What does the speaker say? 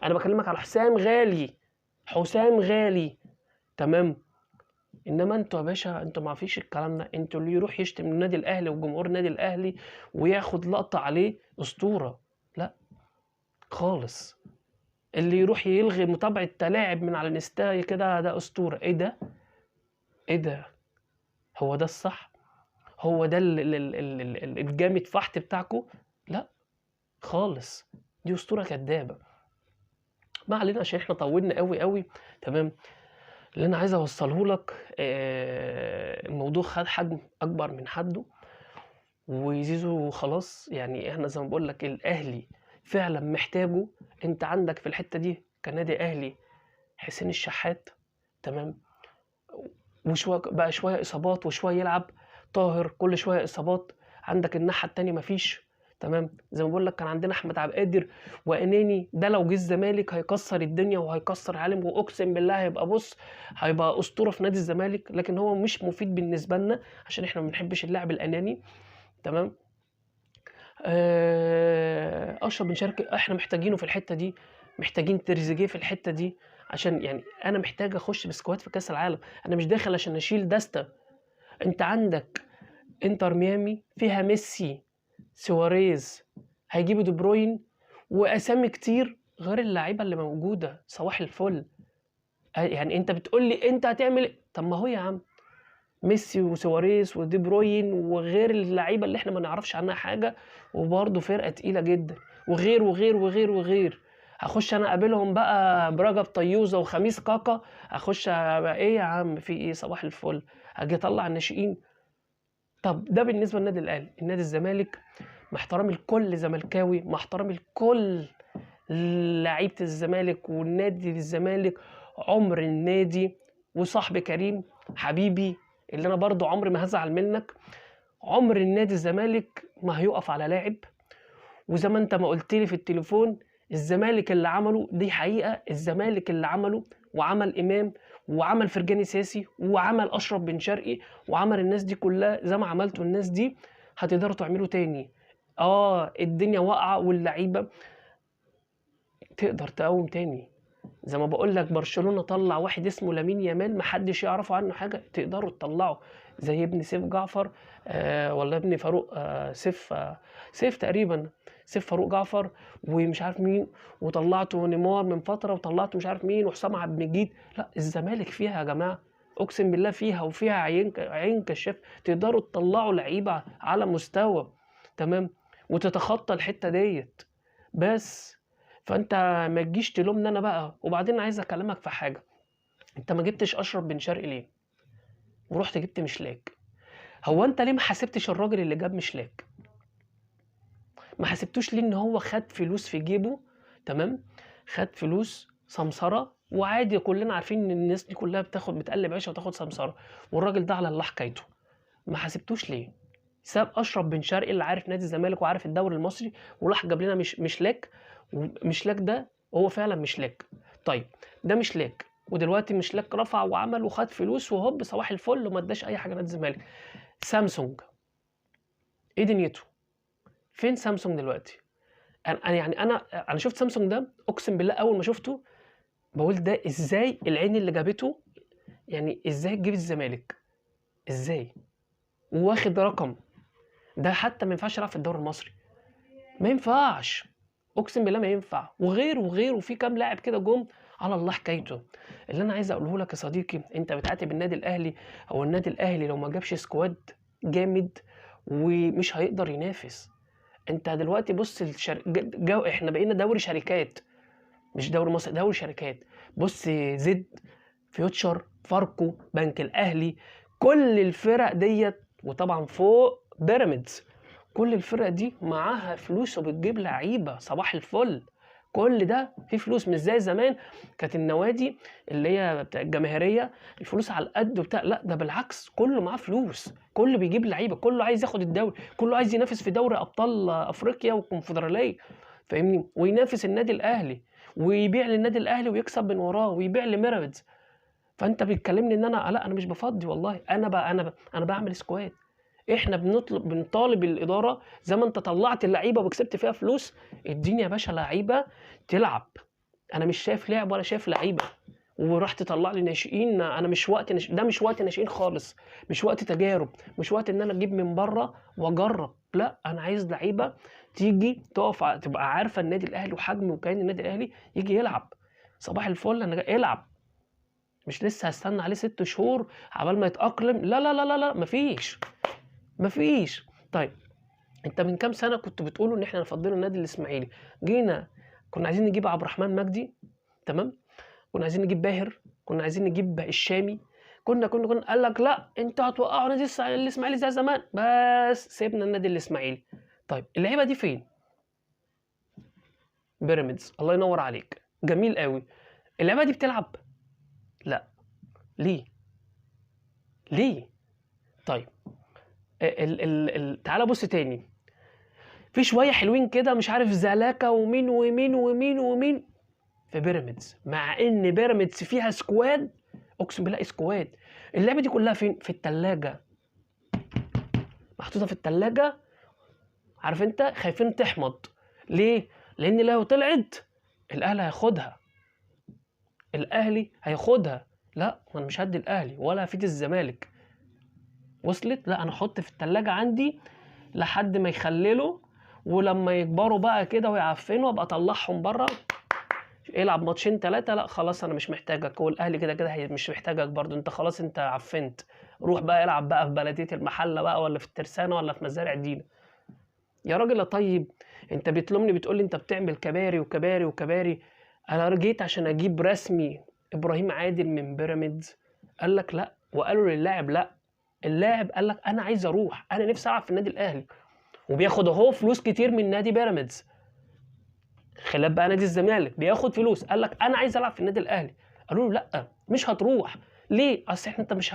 انا بكلمك على حسام غالي، حسام غالي، تمام. انما انتوا يا باشا انتوا ما فيش الكلام ده. انتوا اللي يروح يشتم النادي الاهلي وجمهور النادي الاهلي وياخد لقطه عليه اسطوره، لا خالص. اللي يروح يلغي متابعه تلاعب من على الانستا كده ده اسطوره. ايه ده؟ ايه ده؟ هو ده الصح؟ هو ده الجامد فحت بتاعكم؟ لا خالص، دي اسطوره كدابه. ما علينا عشان احنا طولنا قوي قوي، تمام. اللي انا عايز اوصله لك الموضوع خد حجم اكبر من حده، وزيزو خلاص. يعني احنا زي ما بقول لك الاهلي فعلا محتاجه. انت عندك في الحته دي كنادي اهلي حسين الشحات، تمام، وشويه بقى شويه اصابات وشويه يلعب طاهر، كل شويه اصابات. عندك الناحيه التانيه مفيش، تمام. زي ما بقول لك كان عندنا احمد عبد القادر واناني، ده لو جه الزمالك هيكسر الدنيا وهيكسر العالم، واقسم بالله هيبقى بص، هيبقى اسطوره في نادي الزمالك. لكن هو مش مفيد بالنسبه لنا عشان احنا ما بنحبش اللاعب الاناني، تمام. اشرف بن شرقي احنا محتاجينه في الحته دي، محتاجين تريزيجيه في الحته دي، عشان يعني انا محتاج اخش بسكواد في كاس العالم. انا مش داخل عشان اشيل دسته. انت عندك انتر ميامي فيها ميسي، سواريز، هيجيبوا دي بروين، واسامي كتير غير اللعيبه اللي موجوده. صباح الفل. يعني انت بتقول لي انت هتعمل إيه؟ طب ما هو يا عم ميسي وسواريز ودي بروين وغير اللعيبه اللي احنا ما نعرفش عنها حاجه، وبرضه فرقه تقيله جدا، وغير وغير وغير وغير. هخش انا اقابلهم بقى برجب طيوزه وخميس كاكا، اخش بقى ايه يا عم في ايه؟ صباح الفل. هاجي اطلع الناشئين. طب ده بالنسبه للنادي الاهلي. النادي الزمالك مع احترامي لكل زملكاوي، مع احترامي لكل لعيبه الزمالك والنادي الزمالك، عمر النادي وصاحبي كريم حبيبي اللي انا برضو عمري ما هزعل منك، عمر النادي الزمالك ما هيقف على لاعب. وزي ما انت ما قلت لي في التليفون، الزمالك اللي عمله دي حقيقه، الزمالك اللي عمله وعمل امام وعمل فرجاني ساسي وعمل اشرف بن شرقي وعمل الناس دي كلها زي ما عملتوا الناس دي، هتقدروا تعملوا تاني. الدنيا واقعه واللعيبه تقدر تقوم تاني. زي ما بقول لك برشلونة طلع واحد اسمه لامين يامال محدش يعرف عنه حاجة، تقدروا تطلعوا زي ابن سيف جعفر ولا ابن فاروق سيف تقريبا، سيف فاروق جعفر ومش عارف مين، وطلعتوا نيمار من فترة، وطلعتوا مش عارف مين وحسام عبد المجيد. لا الزمالك فيها يا جماعة، اقسم بالله فيها، وفيها عين كشاف. تقدروا تطلعوا لعيبة على مستوى، تمام، وتتخطى الحتة ديت بس. فانت ما تجيش تلومني انا بقى. وبعدين عايز اكلمك في حاجه، انت ما جبتش اشرف بن شرقي ليه ورحت جبت مشلاك؟ هو انت ليه ما حاسبتش الراجل اللي جاب مشلاك؟ ما حاسبتوش ليه ان هو خد فلوس في جيبه، تمام، خد فلوس سمسره، وعادي كلنا عارفين ان الناس دي كلها بتقلب عيشه وتاخد سمسره، والراجل ده على الله حكايته. ما حاسبتوش ليه؟ ساب اشرف بن شرقي اللي عارف نادي الزمالك وعارف الدوري المصري، وراح جاب لنا مشلاك. ومشلاك ده هو فعلا مشلاك. طيب ده مشلاك، ودلوقتي مشلاك رفع وعمل وخد فلوس وهوب صباح الفل، وما اداش اي حاجه نادي الزمالك. سامسونج ايه دنيته؟ فين سامسونج دلوقتي؟ انا شفت سامسونج ده، اقسم بالله اول ما شفته بقول ده ازاي العين اللي جابته؟ يعني ازاي تجيب الزمالك؟ ازاي؟ وواخد رقم ده حتى ما ينفعش يلعب في الدوري المصري، ما ينفعش، اقسم بالله ما ينفع. وغير وغير، وفي كام لاعب كده جم على الله حكايته. اللي انا عايز اقوله لك يا صديقي، انت بتعاتب النادي الاهلي، او النادي الاهلي لو ما جابش سكواد جامد ومش هيقدر ينافس. انت دلوقتي بص احنا بقينا دوري شركات، مش دوري مصر، دوري شركات. بص زد، فيوتشر، فاركو، بنك الاهلي، كل الفرق ديت، وطبعا فوق بيراميدز، كل الفرق دي معاها فلوس وبتجيب لعيبه صباح الفل. كل ده فيه فلوس، مش زي زمان كانت النوادي اللي هي بتاع الجماهيريه الفلوس على القد وبتاع. لا ده بالعكس، كله معاه فلوس، كله بيجيب لعيبه، كله عايز ياخد الدوري، كله عايز ينافس في دوري ابطال افريقيا والكونفدراليه، فاهمني، وينافس النادي الاهلي ويبيع للنادي الاهلي ويكسب من وراه ويبيع لميراميدز. فانت بتكلمني ان انا لا، انا مش بفضي والله، انا بعمل سكواد. احنا بنطالب الاداره زي ما انت طلعت اللعيبه وكسبت فيها فلوس، اديني يا باشا لعيبه تلعب. انا مش شايف لعب ولا شايف لعيبه، وراح تطلع لي ناشئين. انا مش وقت ده مش وقت ناشئين خالص، مش وقت تجارب، مش وقت ان انا اجيب من بره واجرب. لا، انا عايز لعيبه تيجي تقف تبقى عارفه النادي الاهلي وحجم وكيان النادي الاهلي، يجي يلعب صباح الفل. انا العب، مش لسه هستنى عليه 6 شهور عبال ما يتاقلم. لا لا لا لا لا، مفيش. طيب انت من كام سنه كنت بتقولوا ان احنا نفضلوا النادي الاسماعيلي، جينا كنا عايزين نجيب عبد الرحمن مجدي، تمام، كنا عايزين نجيب باهر، كنا عايزين نجيب الشامي، كنا قال لك لا انتوا هتوقعوا نادي الاسماعيلي زي زمان، بس سيبنا النادي الاسماعيلي. طيب اللعيبه دي فين؟ بيراميدز، الله ينور عليك، جميل قوي. اللعيبه دي بتلعب؟ لا. ليه؟ طيب تعالى بص تاني، في شويه حلوين كده مش عارف زلاكا ومين في بيراميدز، مع ان بيراميدز فيها سكواد، اقسم بالله سكواد. اللعبه دي كلها فين؟ في التلاجة، محطوطه في التلاجة. عارف انت، خايفين تحمض. ليه؟ لان لو طلعت الاهلي هياخدها. لا، انا مش هدي الاهلي ولا هفيد الزمالك، وصلت؟ لا، انا احط في التلاجة عندي لحد ما يخللوا، ولما يكبروا بقى كده ويعفنوا ابقى اطلعهم بره، العب ماتشين 3. لا خلاص انا مش محتاجك، والاهلي كده مش محتاجك برضو، انت خلاص انت عفنت، روح بقى العب بقى في بلديه المحله بقى، ولا في الترسانه، ولا في مزارع دينا. يا راجل يا طيب، انت بتلومني بتقول لي انت بتعمل كباري. انا جيت عشان اجيب رسمي ابراهيم عادل من بيراميدز، قال لك لا، وقالوا للاعب لا. اللاعب قال لك انا عايز اروح، انا نفسي العب في النادي الاهلي، وبياخد اهو فلوس كتير من نادي بيراميدز، خلاف بقى نادي الزمالك بياخد فلوس. قال لك انا عايز العب في النادي الاهلي، قالوا له لا مش هتروح. ليه؟ اصل انت مش